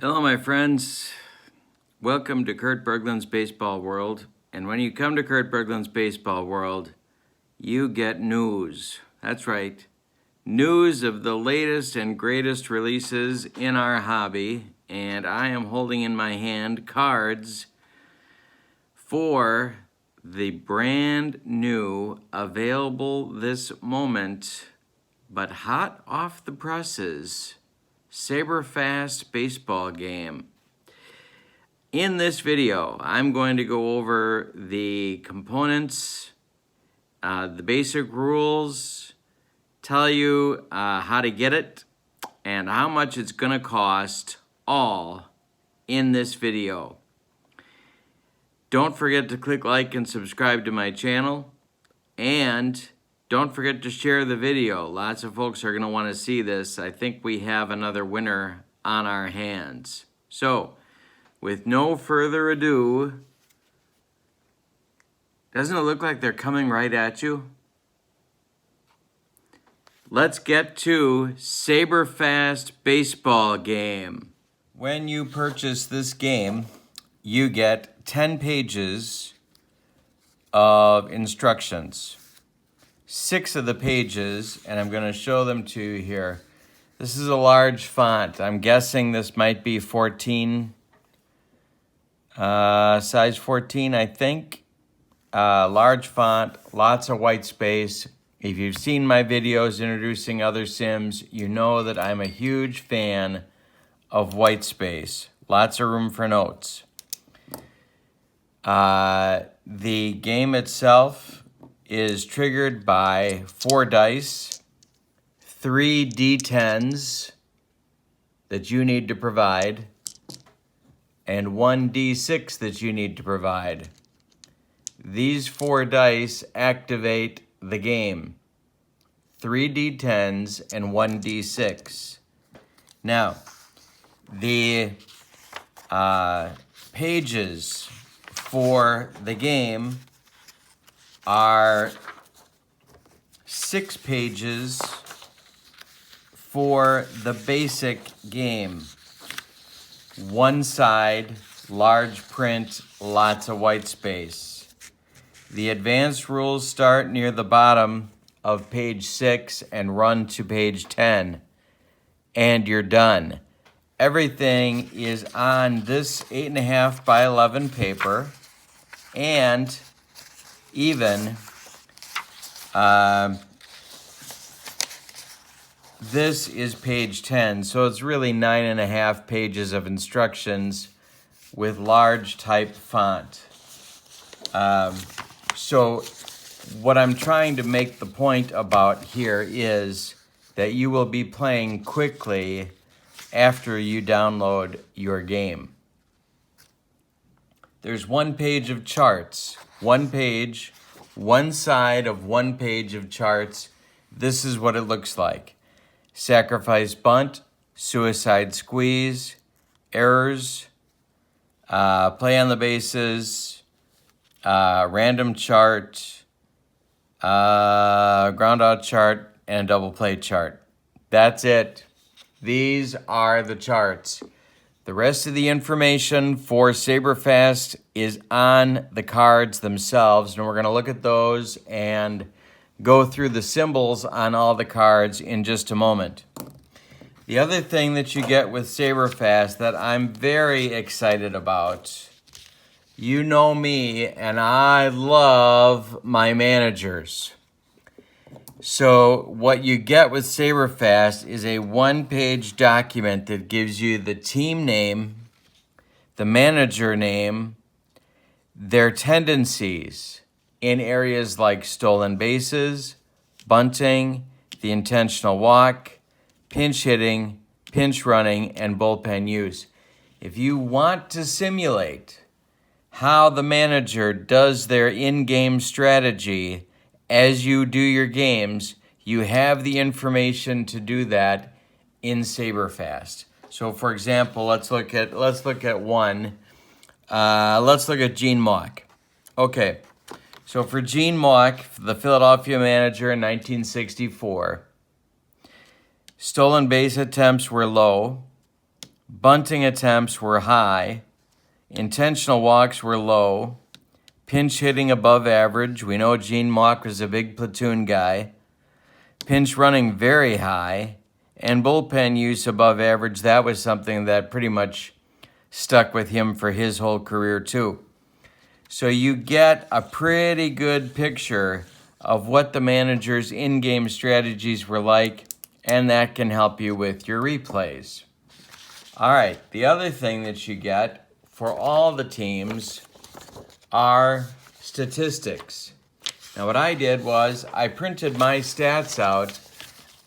Hello, my friends. Welcome to Kurt Berglund's Baseball World. And when you come to Kurt Berglund's Baseball World, you get news. That's right. News of the latest and greatest releases in our hobby. And I am holding in my hand cards for the brand new, available this moment, but hot off the presses, SaberFast Baseball game. In this video, I'm going to go over the components, the basic rules, tell you how to get it, and how much it's going to cost, all in this video. Don't forget to click like and subscribe to my channel, and don't forget to share the video. Lots of folks are going to want to see this. I think we have another winner on our hands. So, with no further ado, doesn't it look like they're coming right at you? Let's get to SaberFast Baseball game. When you purchase this game, you get 10 pages of instructions. 6 of the pages, and I'm going to show them to you here. This is a large font. I'm guessing this might be 14, size 14, I think. Large font, lots of white space. If you've seen my videos introducing other sims, you know that I'm a huge fan of white space. Lots of room for notes. The game itself is triggered by 4 dice, 3 D10s that you need to provide, and 1 D6 that you need to provide. These 4 dice activate the game. 3 D10s and 1 D6. Now, the pages for the game are 6 pages for the basic game. One side, large print, lots of white space. The advanced rules start near the bottom of page 6 and run to page 10, and you're done. Everything is on this 8.5 by 11 paper, and even this is page 10, so it's really 9.5 pages of instructions with large type font. So what I'm trying to make the point about here is that you will be playing quickly after you download your game. There's 1 page of charts, 1 page, one side of 1 page of charts. This is what it looks like. Sacrifice bunt, suicide squeeze, errors, play on the bases, random chart, ground out chart, and a double play chart. That's it. These are the charts. The rest of the information for SaberFast is on the cards themselves, and we're going to look at those and go through the symbols on all the cards in just a moment. The other thing that you get with SaberFast that I'm very excited about, you know me, and I love my managers. So what you get with SaberFast is a 1-page document that gives you the team name, the manager name, their tendencies in areas like stolen bases, bunting, the intentional walk, pinch hitting, pinch running, and bullpen use. If you want to simulate how the manager does their in-game strategy as you do your games, you have the information to do that in SaberFast. So, for example, let's look at one. Let's look at Gene Mauch. Okay, so for Gene Mauch, the Philadelphia manager in 1964, stolen base attempts were low. bunting attempts were high, intentional walks were low, pinch hitting above average. We know Gene Mauch was a big platoon guy. Pinch running very high, and bullpen use above average. That was something that pretty much stuck with him for his whole career too. So you get a pretty good picture of what the manager's in-game strategies were like, and that can help you with your replays. All right, the other thing that you get for all the teams are statistics. Now what I did was I printed my stats out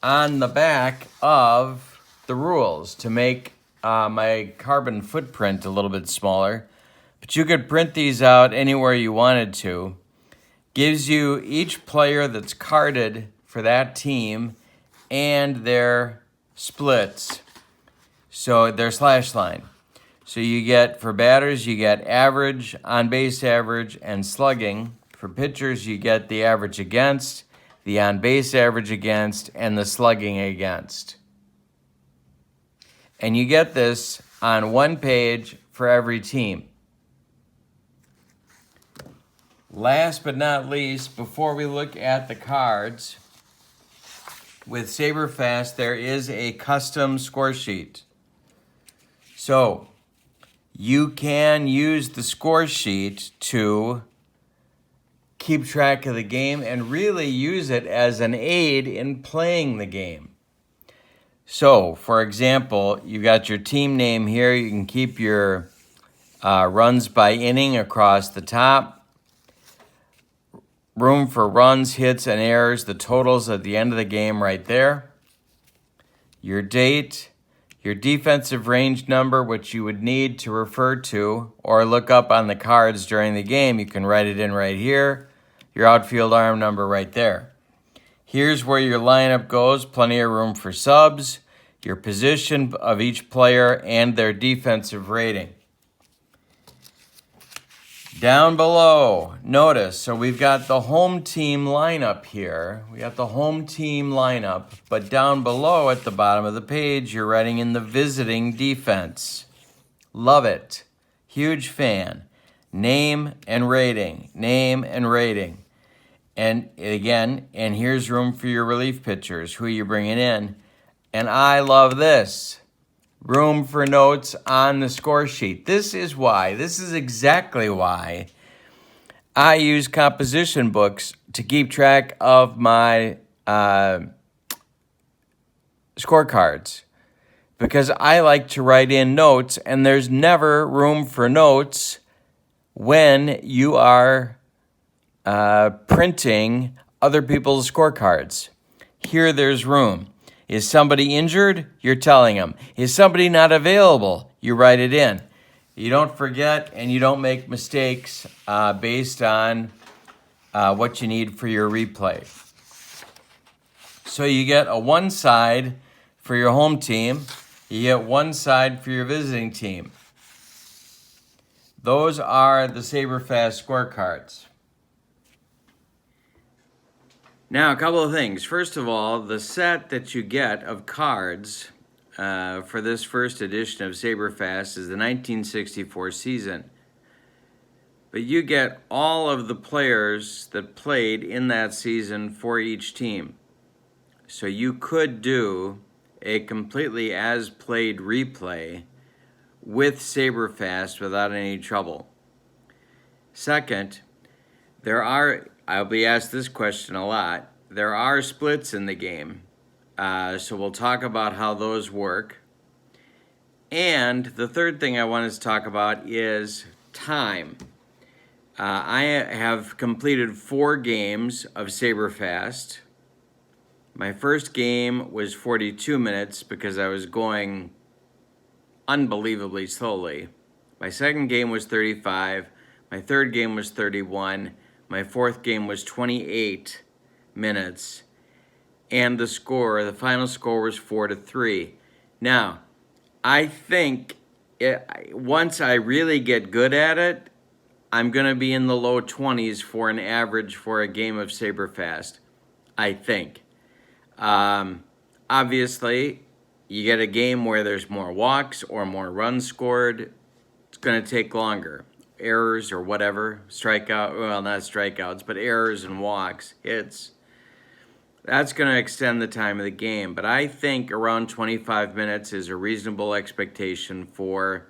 on the back of the rules to make my carbon footprint a little bit smaller. But you could print these out anywhere you wanted to. Gives you each player that's carded for that team and their splits. So their slash line. So you get, for batters, you get average, on-base average, and slugging. For pitchers, you get the average against, the on-base average against, and the slugging against. And you get this on one page for every team. Last but not least, before we look at the cards, with SaberFast, there is a custom score sheet. So you can use the score sheet to keep track of the game and really use it as an aid in playing the game. So, for example, you've got your team name here. You can keep your runs by inning across the top. Room for runs, hits, and errors, the totals at the end of the game right there. Your date, your defensive range number, which you would need to refer to or look up on the cards during the game. You can write it in right here. Your outfield arm number right there. Here's where your lineup goes, plenty of room for subs, your position of each player, and their defensive rating. Down below, notice, so we've got the home team lineup here. We got the home team lineup, but down below at the bottom of the page, you're writing in the visiting defense. Love it. Huge fan. Name and rating, name and rating. And again, and here's room for your relief pitchers, who you're bringing in. And I love this. Room for notes on the score sheet. This is exactly why I use composition books to keep track of my scorecards, because I like to write in notes, and there's never room for notes when you are printing other people's scorecards. Here there's room. Is somebody injured? You're telling them. Is somebody not available? You write it in. You don't forget and you don't make mistakes based on what you need for your replay. So you get a one side for your home team. You get one side for your visiting team. Those are the SaberFast scorecards. Now, a couple of things. First of all, the set that you get of cards for this first edition of SaberFast is the 1964 season. But you get all of the players that played in that season for each team. So you could do a completely as-played replay with SaberFast without any trouble. Second, I'll be asked this question a lot. There are splits in the game, so we'll talk about how those work. And the third thing I wanted to talk about is time. I have completed 4 games of SaberFast. My first game was 42 minutes because I was going unbelievably slowly. My second game was 35. My third game was 31. My fourth game was 28 minutes. And the final score was 4-3. Now, I think once I really get good at it, I'm going to be in the low 20s for an average for a game of SaberFast, I think. Obviously, you get a game where there's more walks or more runs scored, it's going to take longer. Errors or whatever, strikeout, well, not strikeouts, but errors and walks, that's going to extend the time of the game. But I think around 25 minutes is a reasonable expectation for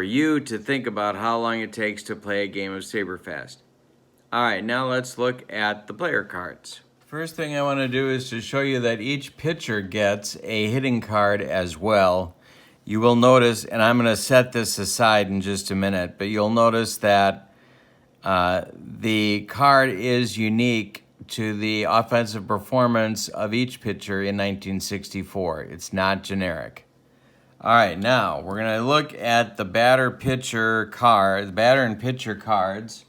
you to think about how long it takes to play a game of SaberFast. All right, now let's look at the player cards. First thing I want to do is to show you that each pitcher gets a hitting card as well. You will notice, and I'm going to set this aside in just a minute, but you'll notice that the card is unique to the offensive performance of each pitcher in 1964. It's not generic. All right, now we're going to look at the batter and pitcher cards.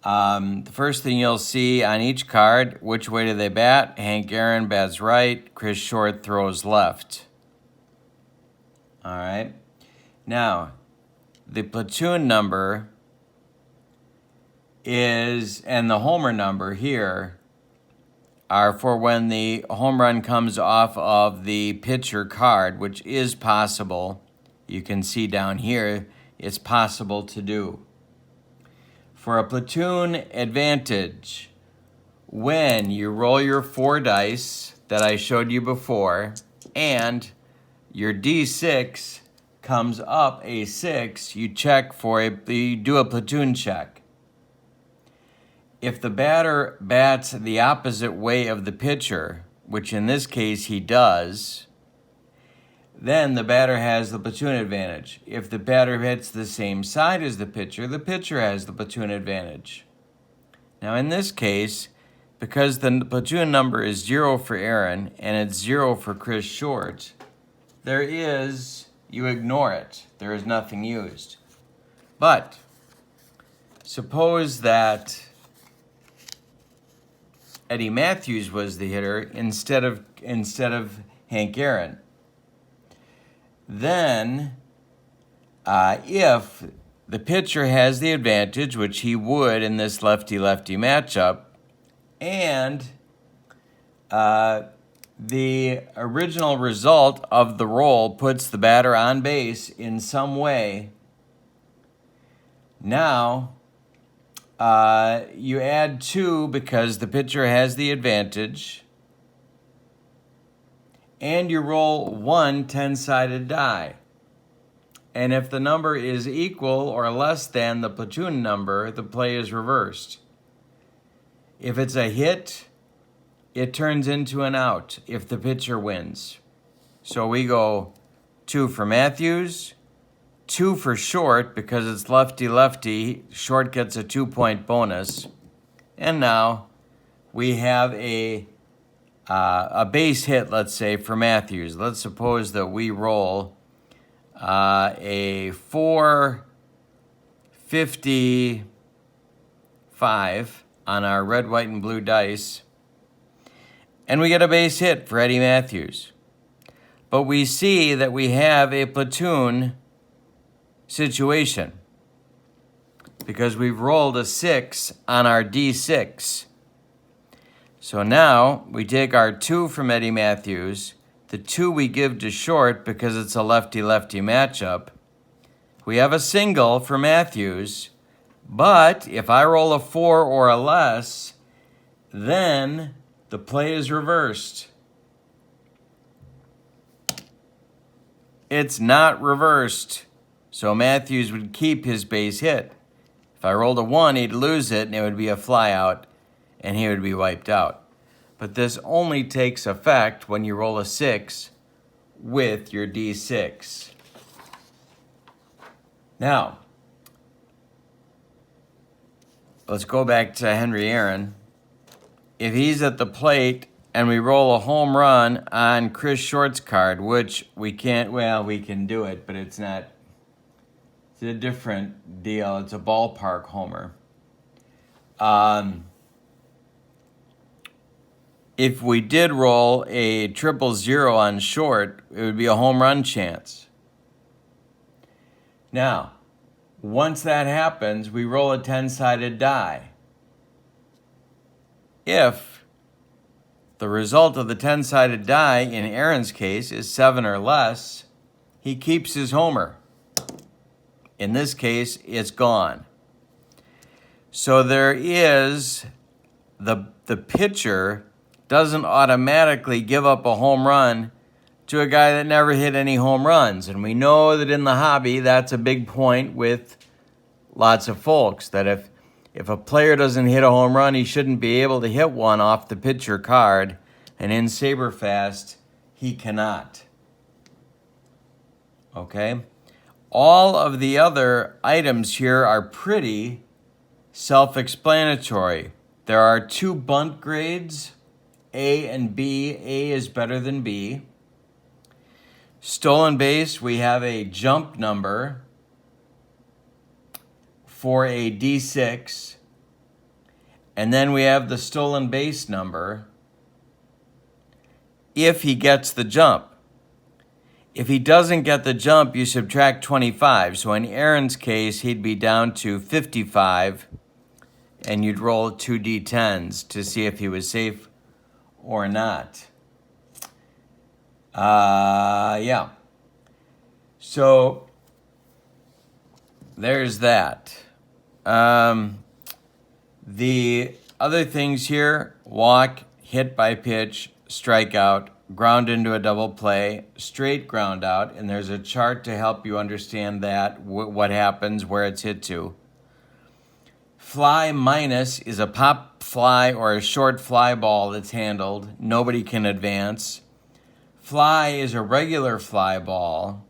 The first thing you'll see on each card, which way do they bat? Hank Aaron bats right, Chris Short throws left. All right. Now, the platoon number and the homer number here are for when the home run comes off of the pitcher card, which is possible. You can see down here, it's possible to do. For a platoon advantage, when you roll your 4 dice that I showed you before, and your D6 comes up a 6, you do a platoon check. If the batter bats the opposite way of the pitcher, which in this case he does, then the batter has the platoon advantage. If the batter hits the same side as the pitcher has the platoon advantage. Now in this case, because the platoon number is 0 for Aaron and it's 0 for Chris Short, you ignore it. There is nothing used. But suppose that Eddie Matthews was the hitter instead of Hank Aaron. Then, if the pitcher has the advantage, which he would in this lefty-lefty matchup, and the original result of the roll puts the batter on base in some way, now you add 2 because the pitcher has the advantage, and you roll 1 10-sided die. And if the number is equal or less than the platoon number, the play is reversed. If it's a hit, it turns into an out if the pitcher wins. So we go 2 for Matthews, 2 for Short because it's lefty-lefty. Short gets a 2-point bonus. And now we have a base hit, let's say, for Matthews. Let's suppose that we roll a 455 on our red, white, and blue dice, and we get a base hit for Eddie Matthews. But we see that we have a platoon situation because we've rolled a 6 on our D6. So now we take our 2 from Eddie Matthews, the 2 we give to Short because it's a lefty-lefty matchup. We have a single for Matthews, but if I roll a 4 or a less, then the play is reversed. It's not reversed, so Matthews would keep his base hit. If I rolled a 1, he'd lose it, and it would be a flyout, and he would be wiped out. But this only takes effect when you roll a 6 with your D6. Now, let's go back to Henry Aaron. If he's at the plate and we roll a home run on Chris Short's card, which we can't, well, we can do it, but it's not, it's a different deal. It's a ballpark homer. If we did roll a 000 on Short, it would be a home run chance. Now, once that happens, we roll a 10-sided die. If the result of the 10-sided die in Aaron's case is 7 or less, he keeps his homer. In this case, it's gone. So there is, the pitcher doesn't automatically give up a home run to a guy that never hit any home runs. And we know that in the hobby, that's a big point with lots of folks, that if a player doesn't hit a home run, he shouldn't be able to hit one off the pitcher card. And in SaberFast, he cannot. Okay? All of the other items here are pretty self-explanatory. There are 2 bunt grades, A and B. A is better than B. Stolen base, we have a jump number for a D6. And then we have the stolen base number if he gets the jump. If he doesn't get the jump, you subtract 25. So in Aaron's case, he'd be down to 55, and you'd roll 2 D10s to see if he was safe or not. Yeah. So there's that. The other things here: walk, hit by pitch, strikeout, ground into a double play, straight ground out, and there's a chart to help you understand that, what happens, where it's hit to. Fly minus is a pop fly or a short fly ball that's handled. Nobody can advance. Fly is a regular fly ball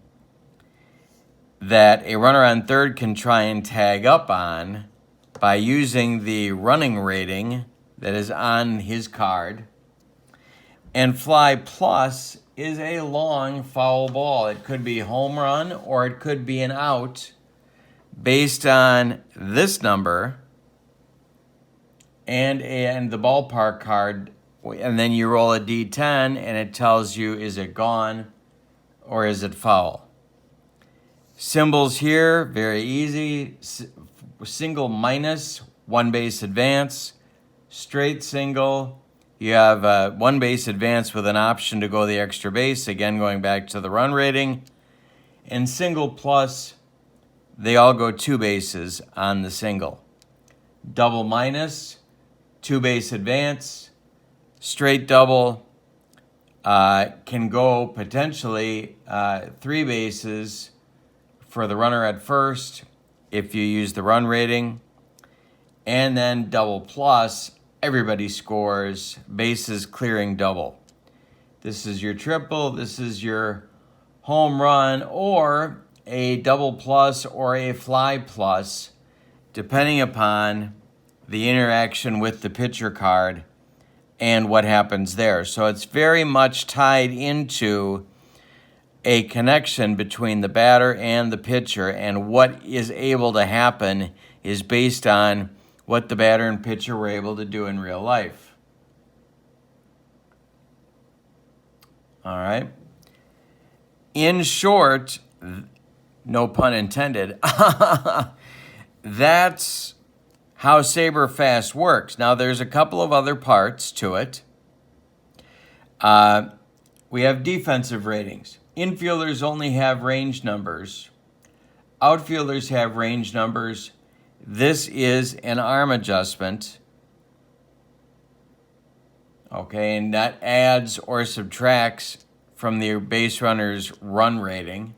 that a runner on third can try and tag up on by using the running rating that is on his card. And fly plus is a long foul ball. It could be home run or it could be an out based on this number and the ballpark card. And then you roll a D10 and it tells you, is it gone or is it foul? Symbols here, very easy. Single minus, 1 base advance. Straight single, you have 1 base advance with an option to go the extra base, again going back to the run rating. And single plus, they all go 2 bases on the single. Double minus, 2 base advance. Straight double can go potentially 3 bases for the runner at first if you use the run rating. And then double plus, everybody scores, bases clearing double. This is your triple, this is your home run, or a double plus or a fly plus, depending upon the interaction with the pitcher card and what happens there. So it's very much tied into a connection between the batter and the pitcher, and what is able to happen is based on what the batter and pitcher were able to do in real life. All right. In short, no pun intended, that's how SaberFast works. Now, there's a couple of other parts to it. We have defensive ratings. Infielders only have range numbers. Outfielders have range numbers. This is an arm adjustment. Okay, and that adds or subtracts from the base runner's run rating.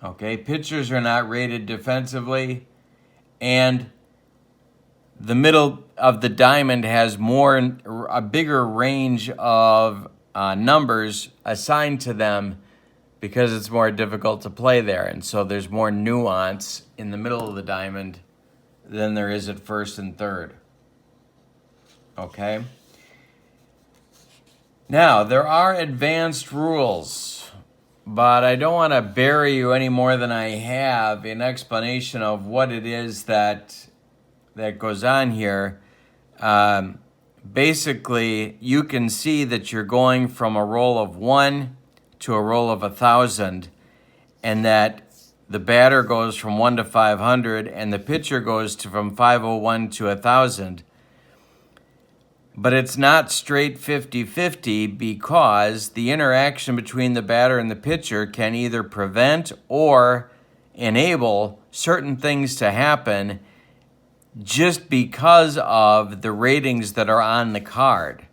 Okay, pitchers are not rated defensively, and the middle of the diamond has a bigger range of numbers assigned to them because it's more difficult to play there. And so there's more nuance in the middle of the diamond than there is at first and third. Okay? Now, there are advanced rules, but I don't want to bury you any more than I have in explanation of what it is that goes on here. Basically, you can see that you're going from a roll of 1 to a roll of 1,000, and that the batter goes from 1 to 500, and the pitcher goes from 501 to 1,000. But it's not straight 50-50 because the interaction between the batter and the pitcher can either prevent or enable certain things to happen just because of the ratings that are on the card.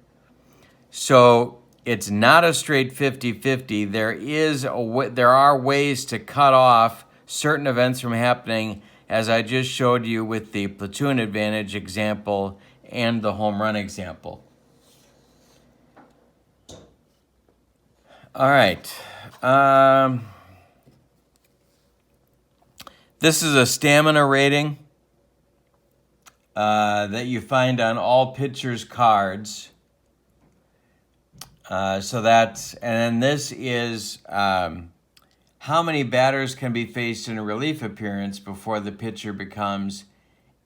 So it's not a straight 50-50. There are ways to cut off certain events from happening, as I just showed you with the platoon advantage example and the home run example. All right. This is a stamina rating that you find on all pitchers' cards. And then this is how many batters can be faced in a relief appearance before the pitcher becomes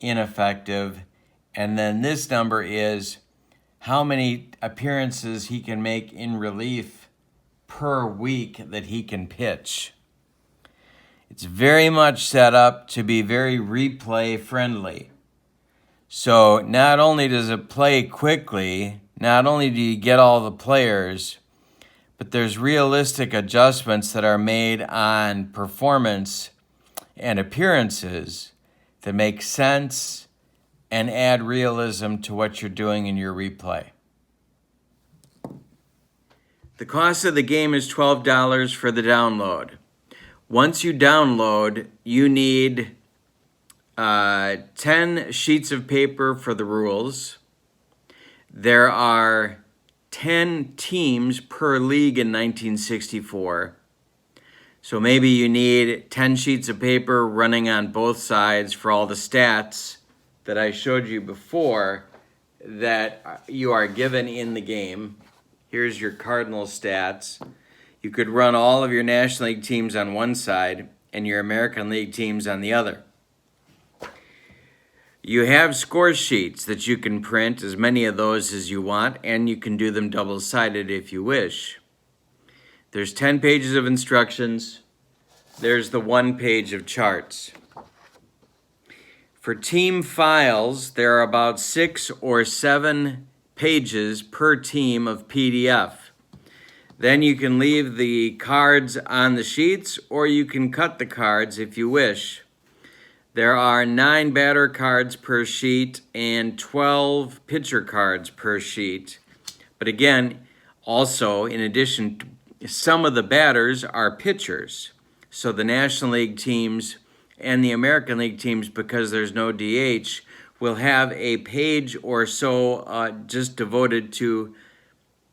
ineffective. And then this number is how many appearances he can make in relief per week that he can pitch. It's very much set up to be very replay friendly. So not only does it play quickly, not only do you get all the players, but there's realistic adjustments that are made on performance and appearances that make sense and add realism to what you're doing in your replay. The cost of the game is $12 for the download. Once you download, you need 10 sheets of paper for the rules. There are 10 teams per league in 1964. So maybe you need 10 sheets of paper running on both sides for all the stats that I showed you before that you are given in the game. Here's your Cardinal stats. You could run all of your National League teams on one side and your American League teams on the other. You have score sheets that you can print, as many of those as you want, and you can do them double-sided if you wish. There's 10 pages of instructions. There's the 1 page of charts. For team files, there are about 6 or 7 pages per team of PDF. Then you can leave the cards on the sheets, or you can cut the cards if you wish. There are 9 batter cards per sheet and 12 pitcher cards per sheet. But again, also, in addition, some of the batters are pitchers. So the National League teams and the American League teams, because there's no DH, will have a page or so just devoted to,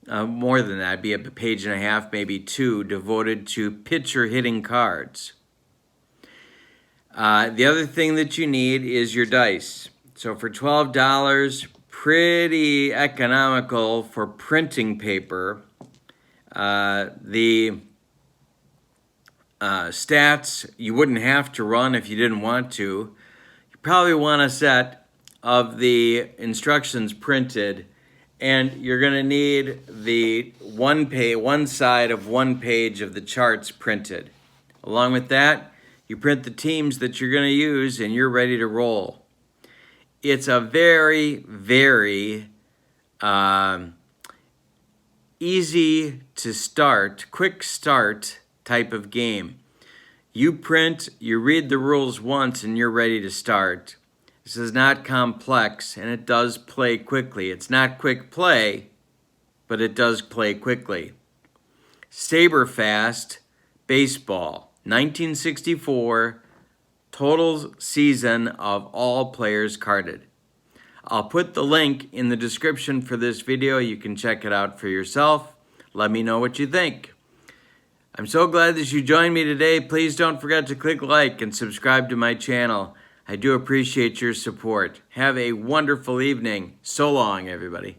more than that, be a page and a half, maybe 2, devoted to pitcher hitting cards. The other thing that you need is your dice. So for $12, pretty economical for printing paper. The stats you wouldn't have to run if you didn't want to. You probably want a set of the instructions printed, and you're going to need the one side of 1 page of the charts printed. Along with that, you print the teams that you're going to use, and you're ready to roll. It's a very, very easy to start, quick start type of game. You print, you read the rules once, and you're ready to start. This is not complex, and it does play quickly. It's not quick play, but it does play quickly. SaberFast Baseball. 1964, total season of all players carded. I'll put the link in the description for this video. You can check it out for yourself. Let me know what you think. I'm so glad that you joined me today. Please don't forget to click like and subscribe to my channel. I do appreciate your support. Have a wonderful evening. So long, everybody.